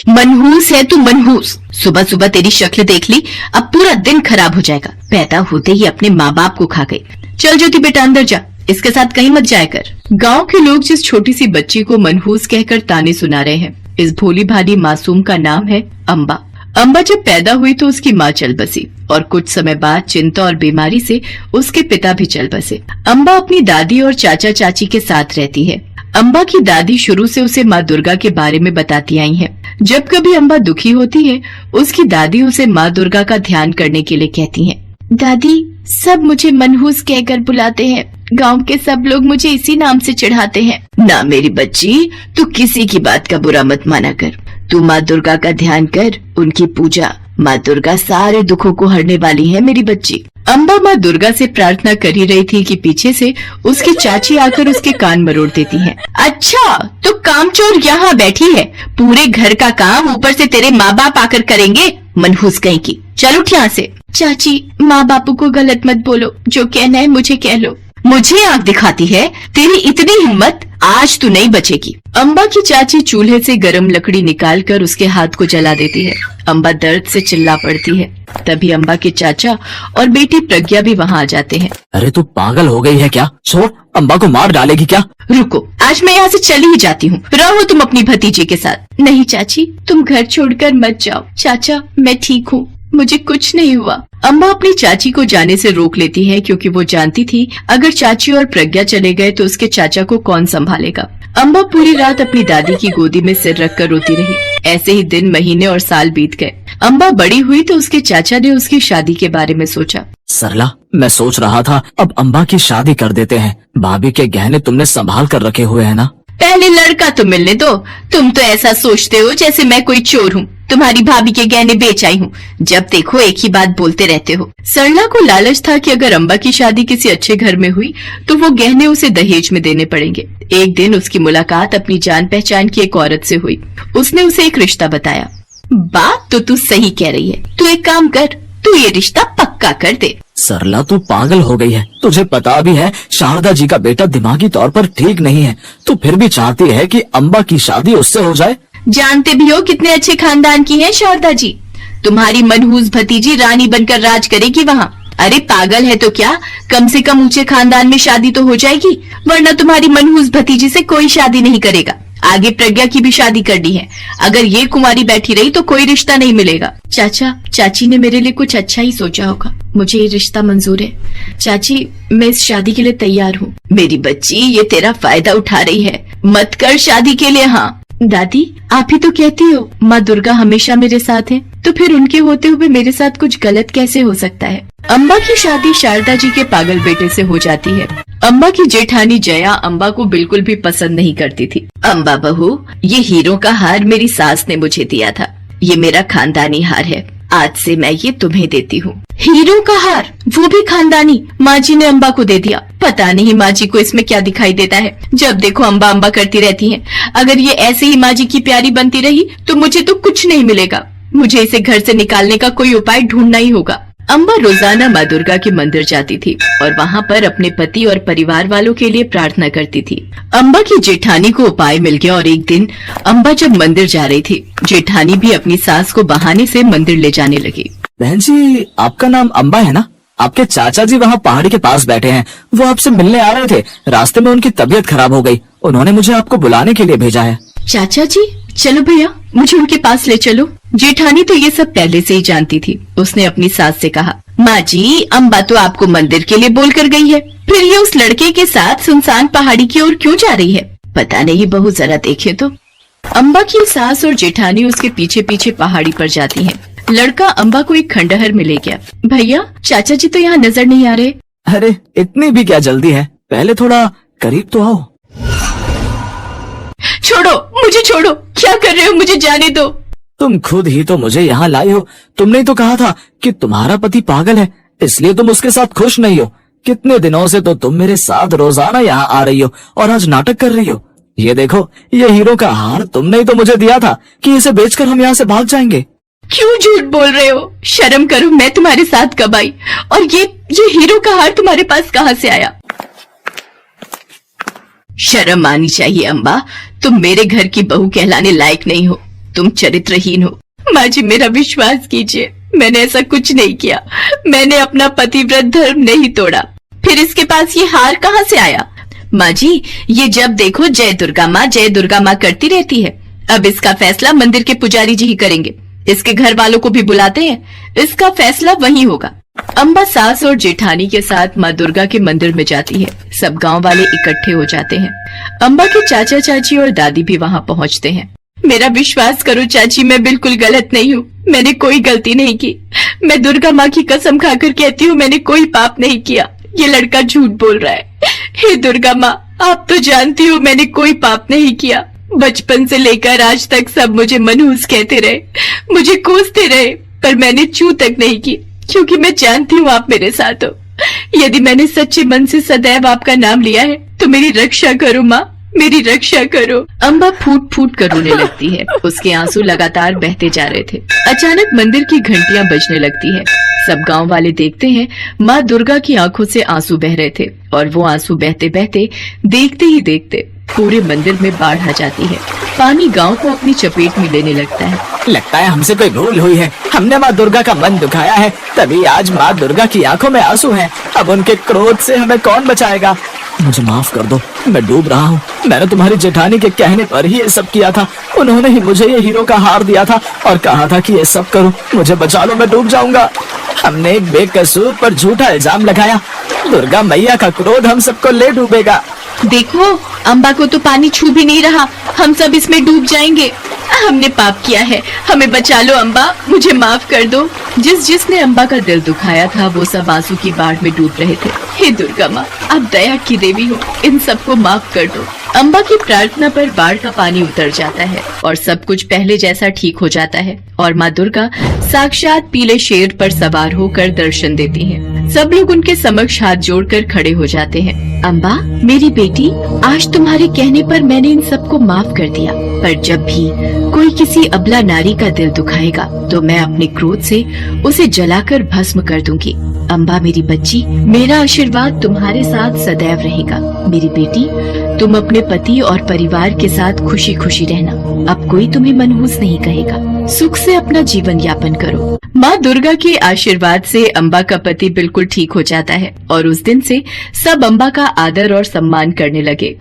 मनहूस है तू, मनहूस। सुबह सुबह तेरी शक्ल देख ली, अब पूरा दिन खराब हो जाएगा। पैदा होते ही अपने माँ बाप को खा गई। चल ज्योति बेटा अंदर जा, इसके साथ कहीं मत जाया कर। गांव के लोग जिस छोटी सी बच्ची को मनहूस कहकर ताने सुना रहे हैं, इस भोली भाली मासूम का नाम है अम्बा। अम्बा जब पैदा हुई तो उसकी माँ चल बसी और कुछ समय बाद चिंता और बीमारी से उसके पिता भी चल बसे। अम्बा अपनी दादी और चाचा चाची के साथ रहती है। अम्बा की दादी शुरू से उसे माँ दुर्गा के बारे में बताती आई है। जब कभी अम्बा दुखी होती है, उसकी दादी उसे माँ दुर्गा का ध्यान करने के लिए कहती हैं। दादी, सब मुझे मनहूस कहकर बुलाते हैं। गांव के सब लोग मुझे इसी नाम से चिढ़ाते हैं। ना मेरी बच्ची, तू किसी की बात का बुरा मत माना कर। तू माँ दुर्गा का ध्यान कर, उनकी पूजा। माँ दुर्गा सारे दुखों को हरने वाली है मेरी बच्ची। अम्बा माँ दुर्गा से प्रार्थना कर ही रही थी कि पीछे से उसकी चाची आकर उसके कान मरोड़ देती है। अच्छा, तो कामचोर यहाँ बैठी है, पूरे घर का काम ऊपर से तेरे माँ बाप आकर करेंगे। मनहूस कहीं की, चल उठ यहाँ से। चाची, माँ बापू को गलत मत बोलो, जो कहना है मुझे कह लो। मुझे आंख दिखाती है, तेरी इतनी हिम्मत, आज तू नहीं बचेगी। अम्बा की चाची चूल्हे से गरम लकड़ी निकालकर उसके हाथ को जला देती है। अम्बा दर्द से चिल्ला पड़ती है। तभी अम्बा के चाचा और बेटी प्रज्ञा भी वहाँ आ जाते हैं। अरे तू पागल हो गई है क्या? छोड़, अम्बा को मार डालेगी क्या? रुको, आज मैं यहाँ से चली ही जाती हूँ। रहो तुम अपनी भतीजे के साथ। नहीं चाची, तुम घर छोड़कर मत जाओ। चाचा, मैं ठीक हूँ, मुझे कुछ नहीं हुआ। अम्बा अपनी चाची को जाने से रोक लेती है, क्योंकि वो जानती थी अगर चाची और प्रज्ञा चले गए तो उसके चाचा को कौन संभालेगा। अम्बा पूरी रात अपनी दादी की गोदी में सिर रखकर रोती रही। ऐसे ही दिन, महीने और साल बीत गए। अम्बा बड़ी हुई तो उसके चाचा ने उसकी शादी के बारे में सोचा। सरला, मैं सोच रहा था अब अम्बा की शादी कर देते हैं। भाभी के गहने तुमने संभाल कर रखे हुए हैं ना? पहले लड़का तो मिलने दो। तुम तो ऐसा सोचते हो जैसे मैं कोई चोर हूँ। तुम्हारी भाभी के गहने बेच आई हूँ। जब देखो एक ही बात बोलते रहते हो। सरला को लालच था कि अगर अम्बा की शादी किसी अच्छे घर में हुई तो वो गहने उसे दहेज में देने पड़ेंगे। एक दिन उसकी मुलाकात अपनी जान पहचान की एक औरत से हुई। उसने उसे एक रिश्ता बताया। बात तो तू सही कह रही है, तू एक काम कर, तू ये रिश्ता पक्का कर दे। सरला, तू पागल हो गई है। तुझे पता भी है शारदा जी का बेटा दिमागी तौर पर ठीक नहीं है, तू फिर भी चाहती है कि अम्बा की शादी उससे हो जाए। जानते भी हो कितने अच्छे खानदान की है शारदा जी। तुम्हारी मनहूस भतीजी रानी बनकर राज करेगी वहाँ। अरे पागल है तो क्या, कम से कम ऊंचे खानदान में शादी तो हो जाएगी, वरना तुम्हारी मनहूस भतीजी से कोई शादी नहीं करेगा। आगे प्रज्ञा की भी शादी करनी है। अगर ये कुमारी बैठी रही तो कोई रिश्ता नहीं मिलेगा। चाचा, चाची ने मेरे लिए कुछ अच्छा ही सोचा होगा। मुझे ये रिश्ता मंजूर है। चाची, मैं इस शादी के लिए तैयार हूँ। मेरी बच्ची, ये तेरा फायदा उठा रही है, मत कर शादी के लिए। हाँ दादी, आप ही तो कहती हो माँ दुर्गा हमेशा मेरे साथ है, तो फिर उनके होते हुए मेरे साथ कुछ गलत कैसे हो सकता है। अम्बा की शादी शारदा जी के पागल बेटे से हो जाती है। अम्बा की जेठानी जया अम्बा को बिल्कुल भी पसंद नहीं करती थी। अम्बा बहू, ये हीरो का हार मेरी सास ने मुझे दिया था। ये मेरा खानदानी हार है, आज से मैं ये तुम्हें देती हूँ। हीरो का हार, वो भी खानदानी? माँ जी ने अम्बा को दे दिया। पता नहीं माँ जी को इसमें क्या दिखाई देता है, जब देखो अम्बा अम्बा करती रहती हैं। अगर ये ऐसे ही माँ जी की प्यारी बनती रही तो मुझे तो कुछ नहीं मिलेगा। मुझे इसे घर से निकालने का कोई उपाय ढूंढना ही होगा। अम्बा रोजाना माँ दुर्गा के मंदिर जाती थी और वहाँ पर अपने पति और परिवार वालों के लिए प्रार्थना करती थी। अम्बा की जेठानी को उपाय मिल गया और एक दिन अम्बा जब मंदिर जा रही थी, जेठानी भी अपनी सास को बहाने से मंदिर ले जाने लगी। बहन जी, आपका नाम अम्बा है ना? आपके चाचा जी वहाँ पहाड़ी के पास बैठे हैं, वो आपसे मिलने आ रहे थे। रास्ते में उनकी तबीयत खराब हो गई, उन्होंने मुझे आपको बुलाने के लिए भेजा है। चाचा जी, चलो भैया, मुझे उनके पास ले चलो। जेठानी तो ये सब पहले से ही जानती थी। उसने अपनी सास से कहा, माँ जी, अम्बा तो आपको मंदिर के लिए बोल कर गई है, फिर ये उस लड़के के साथ सुनसान पहाड़ी की ओर क्यों जा रही है? पता नहीं बहू, जरा देखे तो। अम्बा की सास और जेठानी उसके पीछे पीछे पहाड़ी पर जाती हैं। लड़का अम्बा को एक खंडहर में ले गया। भैया, चाचा जी तो यहाँ नजर नहीं आ रहे। अरे इतनी भी क्या जल्दी है, पहले थोड़ा करीब तो आओ। छोड़ो, मुझे छोड़ो, क्या कर रहे हो, मुझे जाने दो। तुम खुद ही तो मुझे यहाँ लाई हो। तुमने तो कहा था कि तुम्हारा पति पागल है, इसलिए तुम उसके साथ खुश नहीं हो। कितने दिनों से तो तुम मेरे साथ रोजाना यहाँ आ रही हो और आज नाटक कर रही हो। ये देखो, ये हीरो का हार तुमने ही तो मुझे दिया था कि इसे बेचकर हम यहाँ से भाग जाएंगे। क्यों झूठ बोल रहे हो? शर्म करो, मैं तुम्हारे साथ कब आई? और ये हीरो का हार तुम्हारे पास कहाँ से आया? शर्म आनी चाहिए अम्बा, तुम मेरे घर की बहू कहलाने लायक नहीं हो। तुम चरित्रहीन हो। माँ जी मेरा विश्वास कीजिए, मैंने ऐसा कुछ नहीं किया। मैंने अपना पतिव्रत धर्म नहीं तोड़ा। फिर इसके पास ये हार कहाँ से आया? माँ जी ये जब देखो जय दुर्गा माँ करती रहती है। अब इसका फैसला मंदिर के पुजारी जी ही करेंगे। इसके घर वालों को भी बुलाते हैं, इसका फैसला वही होगा। अम्बा सास और जेठानी के साथ माँ दुर्गा के मंदिर में जाती है। सब गांव वाले इकट्ठे हो जाते हैं। अम्बा के चाचा चाची और दादी भी वहां पहुंचते हैं। मेरा विश्वास करो चाची, मैं बिल्कुल गलत नहीं हूँ। मैंने कोई गलती नहीं की। मैं दुर्गा माँ की कसम खाकर कहती हूँ मैंने कोई पाप नहीं किया। ये लड़का झूठ बोल रहा है। हे दुर्गा माँ, आप तो जानती हो मैंने कोई पाप नहीं किया। बचपन से लेकर आज तक सब मुझे मनहूस कहते रहे, मुझे कोसते रहे, पर मैंने चू तक नहीं की, क्योंकि मैं जानती हूँ आप मेरे साथ हो। यदि मैंने सच्चे मन से सदैव आपका नाम लिया है तो मेरी रक्षा करो माँ, मेरी रक्षा करो। अम्बा फूट फूट कर रोने लगती है। उसके आंसू लगातार बहते जा रहे थे। अचानक मंदिर की घंटियां बजने लगती है। सब गांव वाले देखते हैं माँ दुर्गा की आंखों से आंसू बह रहे थे और वो आंसू बहते बहते देखते ही देखते पूरे मंदिर में बाढ़ आ जाती है। पानी गांव को अपनी चपेट में लेने लगता है। लगता है हमसे कोई भूल हुई है। हमने माँ दुर्गा का मन दुखाया है, तभी आज माँ दुर्गा की आंखों में आंसू हैं। अब उनके क्रोध से हमें कौन बचाएगा? मुझे माफ कर दो, मैं डूब रहा हूँ। मैंने तुम्हारी जेठानी के कहने पर ही ये सब किया था। उन्होंने ही मुझे ये हीरो का हार दिया था और कहा था कि ये सब करो, मुझे बचा लो, मैं डूब जाऊंगा। हमने एक बेकसूर पर झूठा इल्जाम लगाया। दुर्गा मैया का क्रोध हम सबको ले डूबेगा। देखो अम्बा को तो पानी छू भी नहीं रहा, हम सब इसमें डूब जाएंगे। हमने पाप किया है, हमें बचा लो अम्बा, मुझे माफ कर दो। जिसने अम्बा का दिल दुखाया था वो सब आंसू की बाढ़ में डूब रहे थे। हे दुर्गा माँ, आप दया की देवी हो, इन सबको माफ कर दो। अम्बा की प्रार्थना पर बाढ़ का पानी उतर जाता है और सब कुछ पहले जैसा ठीक हो जाता है और माँ दुर्गा साक्षात पीले शेर पर सवार होकर दर्शन देती हैं। सब लोग उनके समक्ष हाथ जोड़कर खड़े हो जाते हैं। अम्बा मेरी बेटी, आज तुम्हारे कहने पर मैंने इन सबको माफ कर दिया, पर जब भी कोई किसी अबला नारी का दिल दुखाएगा तो मैं अपने क्रोध से उसे जलाकर भस्म कर दूंगी। अम्बा मेरी बच्ची, मेरा आशीर्वाद तुम्हारे साथ सदैव रहेगा। मेरी बेटी, तुम अपने पति और परिवार के साथ खुशी खुशी रहना। अब कोई तुम्हें मनहूस नहीं कहेगा। सुख से अपना जीवन यापन करो। माँ दुर्गा के आशीर्वाद से अम्बा का पति बिल्कुल ठीक हो जाता है और उस दिन से सब अम्बा का आदर और सम्मान करने लगे।